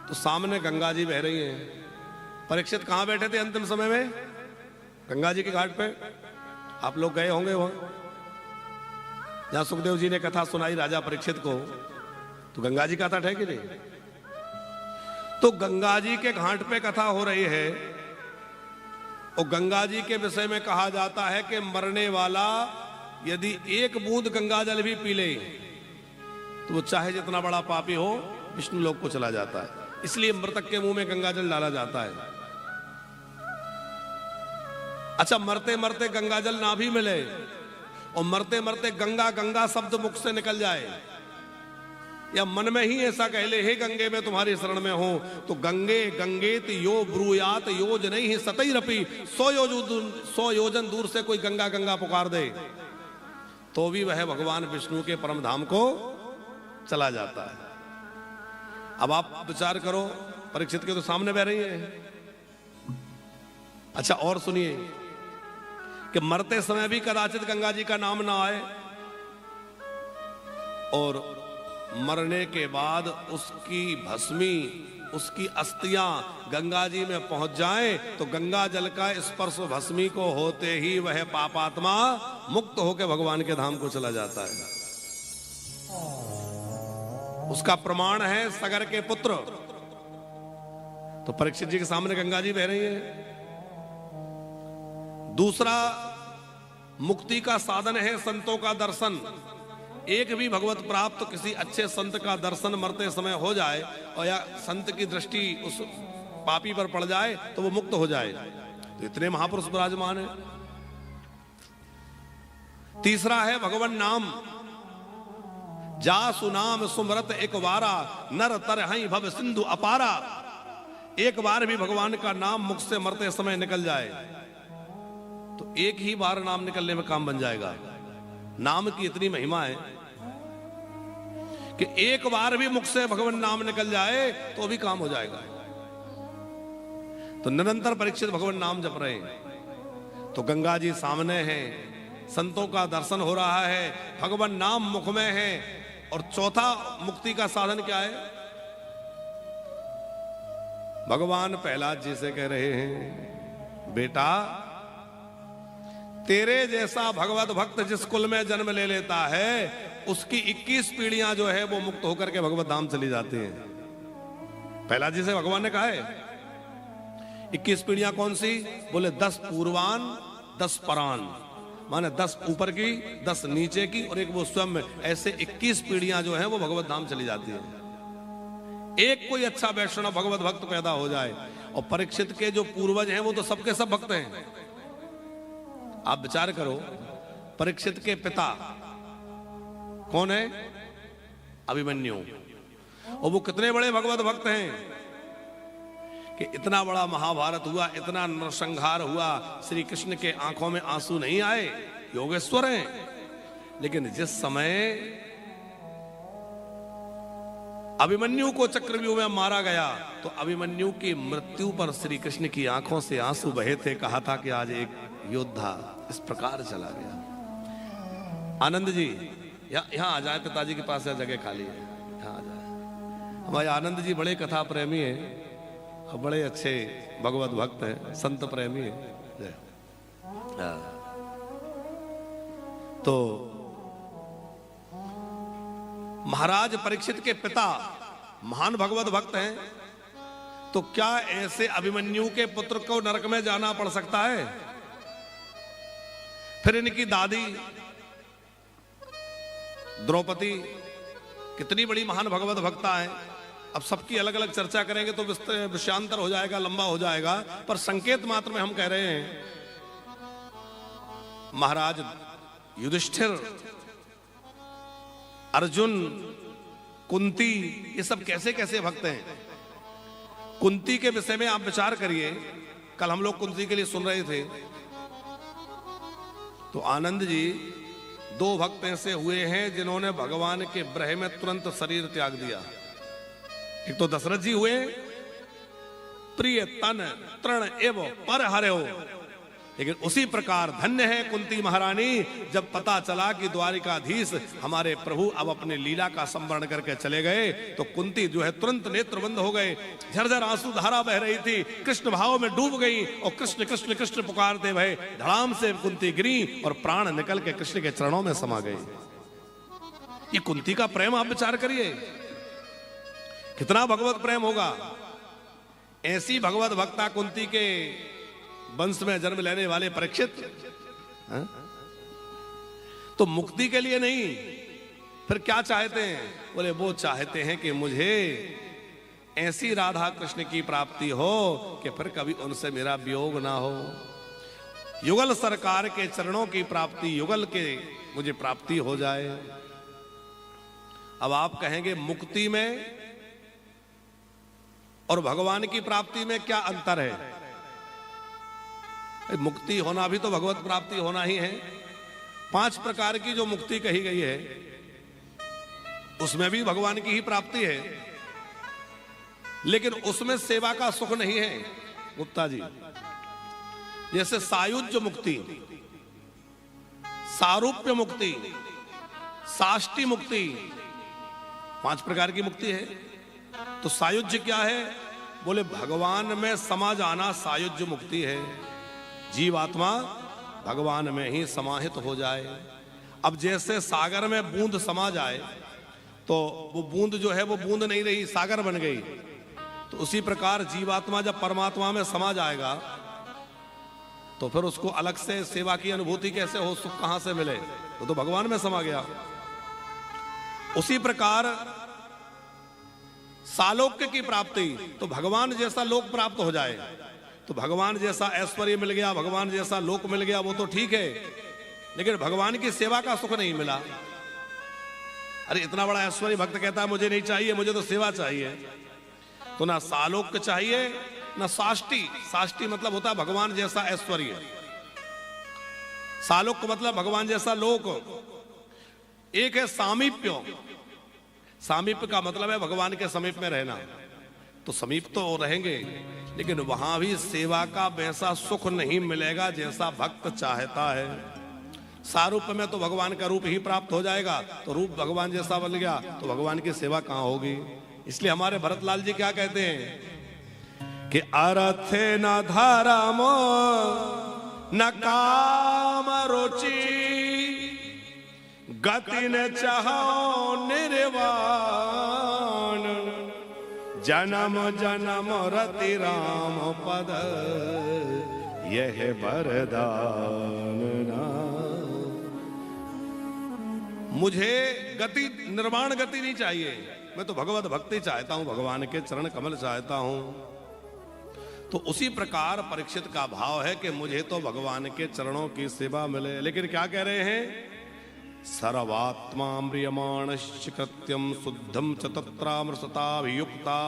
तो सामने गंगा जी बह रही हैं। परीक्षित कहां बैठे थे अंतिम समय में? गंगा जी के घाट पे। आप लोग गए होंगे वहां, जहां सुखदेव जी ने कथा सुनाई राजा परीक्षित को, तो गंगा जी का तट है कि नहीं? तो गंगा जी के घाट पे कथा हो रही है और गंगा जी के विषय में कहा जाता है कि मरने वाला यदि एक बूंद गंगा जल भी पी ले तो वो चाहे जितना बड़ा पापी हो विष्णु लोक को चला जाता है। इसलिए मृतक के मुंह में गंगा जल डाला जाता है। अच्छा, मरते मरते गंगा जल ना भी मिले और मरते मरते गंगा गंगा शब्द मुख से निकल जाए, या मन में ही ऐसा कह ले, हे गंगे मैं तुम्हारी शरण में हूं, तो गंगे गंगेत यो ब्रूयात योज नहीं ही सतई रपी, 100 योजन दूर से कोई गंगा गंगा पुकार दे तो भी वह भगवान विष्णु के परम धाम को चला जाता है। अब आप विचार करो, परीक्षित के तो सामने बह रही है। अच्छा, और सुनिए कि मरते समय भी कदाचित गंगा जी का नाम ना आए और मरने के बाद उसकी भस्मी, उसकी अस्थियां गंगा जी में पहुंच जाएं तो गंगा जल का स्पर्श भस्मी को होते ही वह पापात्मा मुक्त होकर भगवान के धाम को चला जाता है। उसका प्रमाण है सगर के पुत्र। तो परीक्षित जी के सामने गंगा जी बह रही है। दूसरा, मुक्ति का साधन है संतों का दर्शन। एक भी भगवत प्राप्त किसी अच्छे संत का दर्शन मरते समय हो जाए और या संत की दृष्टि उस पापी पर पड़ जाए तो वो मुक्त हो जाए। तो इतने महापुरुष विराजमान है। तीसरा है भगवान नाम। जा सुनाम सुमरत एक वारा, नर तर हई भव सिंधु अपारा। एक बार भी भगवान का नाम मुख से मरते समय निकल जाए तो एक ही बार नाम निकलने में काम बन जाएगा। नाम की इतनी महिमा है कि एक बार भी मुख से भगवान नाम निकल जाए तो भी काम हो जाएगा। तो निरंतर परीक्षित भगवान नाम जप रहे हैं। तो गंगा जी सामने हैं, संतों का दर्शन हो रहा है, भगवान नाम मुख में है। और चौथा मुक्ति का साधन क्या है? भगवान प्रहलाद जी से कह रहे हैं, बेटा तेरे जैसा भगवत भक्त जिस कुल में जन्म ले लेता है उसकी 21 पीढ़ियां जो है वो मुक्त होकर के भगवत धाम चली जाती हैं। प्रहलाद जी से भगवान ने कहा है 21 पीढ़ियां कौन सी? बोले 10 पूर्वान 10 परान, माने 10 ऊपर की 10 नीचे की और एक वो स्वयं में। ऐसे 21 पीढ़ियां जो है वो भगवत धाम चली जाती है। एक कोई अच्छा वैष्णव भगवत भक्त पैदा हो जाए। और परीक्षित के जो पूर्वज हैं वो तो सबके सब भक्त हैं। आप विचार करो, परीक्षित के पिता कौन है? अभिमन्यु। और वो कितने बड़े भगवत भक्त हैं कि इतना बड़ा महाभारत हुआ, इतना नरसंहार हुआ, श्री कृष्ण के आंखों में आंसू नहीं आए। योगेश्वर हैं। लेकिन जिस समय अभिमन्यु को चक्रव्यूह में मारा गया तो अभिमन्यु की मृत्यु पर श्री कृष्ण की आंखों से आंसू बहे थे। कहा था कि आज एक योद्धा इस प्रकार चला गया। आनंद जी यहां आ जाए, पिताजी के पास जगह खाली है, यहां आ जाए। हमारे आनंद जी बड़े कथा प्रेमी हैं और बड़े अच्छे भगवत भक्त हैं, संत प्रेमी हैं। तो महाराज परीक्षित के पिता महान भगवत भक्त हैं, तो क्या ऐसे अभिमन्यु के पुत्र को नरक में जाना पड़ सकता है? फिर इनकी दादी द्रौपदी कितनी बड़ी महान भगवत भक्ता है। अब सबकी अलग अलग चर्चा करेंगे तो विषयांतर हो जाएगा, लंबा हो जाएगा, पर संकेत मात्र में हम कह रहे हैं महाराज युधिष्ठिर, अर्जुन, कुंती, ये सब कैसे कैसे भक्त हैं। कुंती के विषय में आप विचार करिए। कल हम लोग कुंती के लिए सुन रहे थे तो आनंद जी 2 भक्त ऐसे हुए हैं जिन्होंने भगवान के ब्रह में तुरंत शरीर त्याग दिया। एक तो दशरथ जी हुए, प्रिय तन तृण एव पर हरे हो, लेकिन उसी प्रकार धन्य है कुंती महारानी, जब पता चला कि द्वारिकाधीश हमारे प्रभु अब अपने लीला का संवरण करके चले गए, तो कुंती जो है तुरंत नेत्र बंद हो गए, झरझर आंसू धारा बह रही थी, कृष्ण भाव में डूब गई और कृष्ण कृष्ण कृष्ण पुकारते भय धड़ाम से कुंती गिरी और प्राण निकल के कृष्ण के चरणों में समा गए। ये कुंती का प्रेम आप विचार करिए, कितना भगवत प्रेम होगा। ऐसी भगवत भक्ता कुंती के वंश में जन्म लेने वाले परीक्षित तो मुक्ति के लिए नहीं, फिर क्या चाहते हैं? बोले वो चाहते हैं कि मुझे ऐसी राधा कृष्ण की प्राप्ति हो कि फिर कभी उनसे मेरा वियोग ना हो। युगल सरकार के चरणों की प्राप्ति, युगल के मुझे प्राप्ति हो जाए। अब आप कहेंगे मुक्ति में और भगवान की प्राप्ति में क्या अंतर है? मुक्ति होना भी तो भगवत प्राप्ति होना ही है। 5 प्रकार की जो मुक्ति कही गई है उसमें भी भगवान की ही प्राप्ति है, लेकिन उसमें सेवा का सुख नहीं है गुप्ता जी। जैसे सायुज्य मुक्ति, सारूप्य मुक्ति, साष्टी मुक्ति, 5 प्रकार की मुक्ति है। तो सायुज्य क्या है? बोले भगवान में समा जाना सायुज्य मुक्ति है। जीवात्मा भगवान में ही समाहित हो जाए। अब जैसे सागर में बूंद समा जाए तो वो बूंद जो है वो बूंद नहीं रही, सागर बन गई। तो उसी प्रकार जीवात्मा जब परमात्मा में समा जाएगा तो फिर उसको अलग से सेवा की अनुभूति कैसे हो, सुख कहां से मिले? वो तो भगवान में समा गया। उसी प्रकार सालोक्य की प्राप्ति, तो भगवान जैसा लोक प्राप्त हो जाए, तो भगवान जैसा ऐश्वर्य मिल गया, भगवान जैसा लोक मिल गया, वो तो ठीक है, लेकिन भगवान की सेवा का सुख नहीं मिला। अरे इतना बड़ा ऐश्वर्य भक्त कहता है मुझे नहीं चाहिए, मुझे तो सेवा चाहिए। तो ना सालोक्य चाहिए ना साष्टी। साष्टी मतलब होता है भगवान जैसा ऐश्वर्य, सालोक्य मतलब भगवान जैसा लोक। एक है सामीप्य। सामीप्य का मतलब है भगवान के समीप में रहना। तो समीप तो रहेंगे, लेकिन वहां भी सेवा का वैसा सुख नहीं मिलेगा जैसा भक्त चाहता है। सारूप में तो भगवान का रूप ही प्राप्त हो जाएगा, तो रूप भगवान जैसा बन गया तो भगवान की सेवा कहां होगी? इसलिए हमारे भरतलाल जी क्या कहते हैं कि अर्थे न धर्म न काम रुचि, गति न चाहो निर्वाण, जन्म जन्म रति राम पद यह वरदान ना। मुझे गति, निर्वाण गति नहीं चाहिए, मैं तो भगवत भक्ति चाहता हूं, भगवान के चरण कमल चाहता हूं। तो उसी प्रकार परीक्षित का भाव है कि मुझे तो भगवान के चरणों की सेवा मिले। लेकिन क्या कह रहे हैं? सर्वात्मा म्रियमाणश्च कृत्यम शुद्धम च तत्रामृतताभियुक्ता।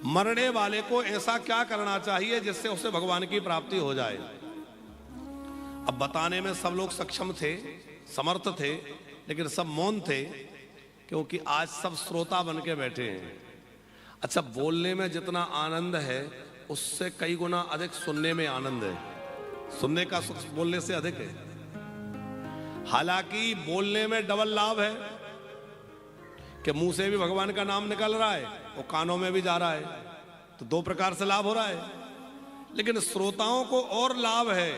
मरने वाले को ऐसा क्या करना चाहिए जिससे उसे भगवान की प्राप्ति हो जाए? अब बताने में सब लोग सक्षम थे, समर्थ थे, लेकिन सब मौन थे, क्योंकि आज सब श्रोता बन के बैठे हैं। अच्छा, बोलने में जितना आनंद है उससे कई गुना अधिक सुनने में आनंद है। सुनने का सुख बोलने से अधिक है। हालांकि बोलने में डबल लाभ है कि मुंह से भी भगवान का नाम निकल रहा है और कानों में भी जा रहा है, तो 2 प्रकार से लाभ हो रहा है। लेकिन श्रोताओं को और लाभ है,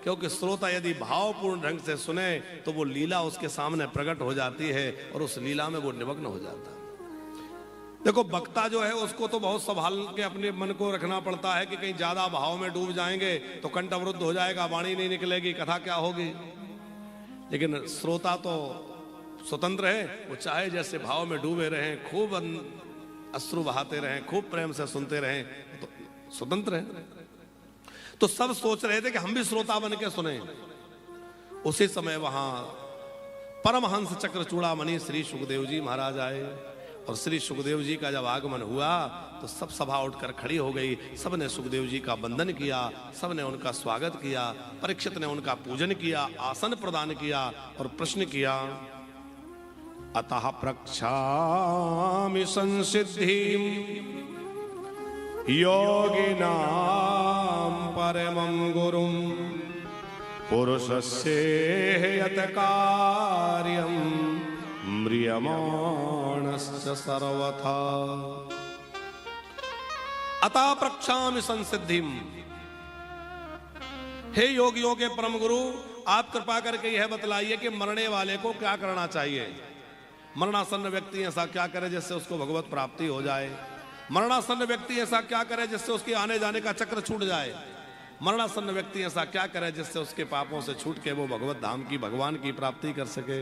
क्योंकि श्रोता यदि भावपूर्ण ढंग से सुने तो वो लीला उसके सामने प्रकट हो जाती है और उस लीला में वो निमग्न हो जाता है। देखो, वक्ता जो है उसको तो बहुत संभाल के अपने मन को रखना पड़ता है कि कहीं ज्यादा भाव में डूब जाएंगे तो कंठ अवरुद्ध हो जाएगा, वाणी नहीं निकलेगी, कथा क्या होगी। लेकिन श्रोता तो स्वतंत्र है, वो चाहे जैसे भाव में डूबे रहें, खूब अश्रु बहाते रहें, खूब प्रेम से सुनते रहें, तो स्वतंत्र है। तो सब सोच रहे थे कि हम भी श्रोता बन के सुने। उसी समय वहां परमहंस चक्र चूड़ामणि श्री सुखदेव जी महाराज आए, और श्री सुखदेव जी का जब आगमन हुआ तो सब सभा उठकर खड़ी हो गई। सबने सुखदेव जी का वंदन किया, सबने उनका स्वागत किया, परीक्षित ने उनका पूजन किया, आसन प्रदान किया और प्रश्न किया, अतः प्रक्षामि संसिद्धिं योगिनां परमं गुरुं पुरुषस्य यत् कार्यं म्रियमाणश्च सर्वथा अतः प्रक्षामि संसिद्धिम। हे योगियों के परम गुरु, आप कृपा करके यह बतलाइए कि मरने वाले को क्या करना चाहिए। मरणासन्न व्यक्ति ऐसा क्या करे जिससे उसको भगवत प्राप्ति हो जाए। मरणासन्न व्यक्ति ऐसा क्या करे जिससे उसके आने जाने का चक्र छूट जाए। मरणासन्न व्यक्ति ऐसा क्या करे जिससे उसके पापों से छूट के वो भगवत धाम की, भगवान की प्राप्ति कर सके।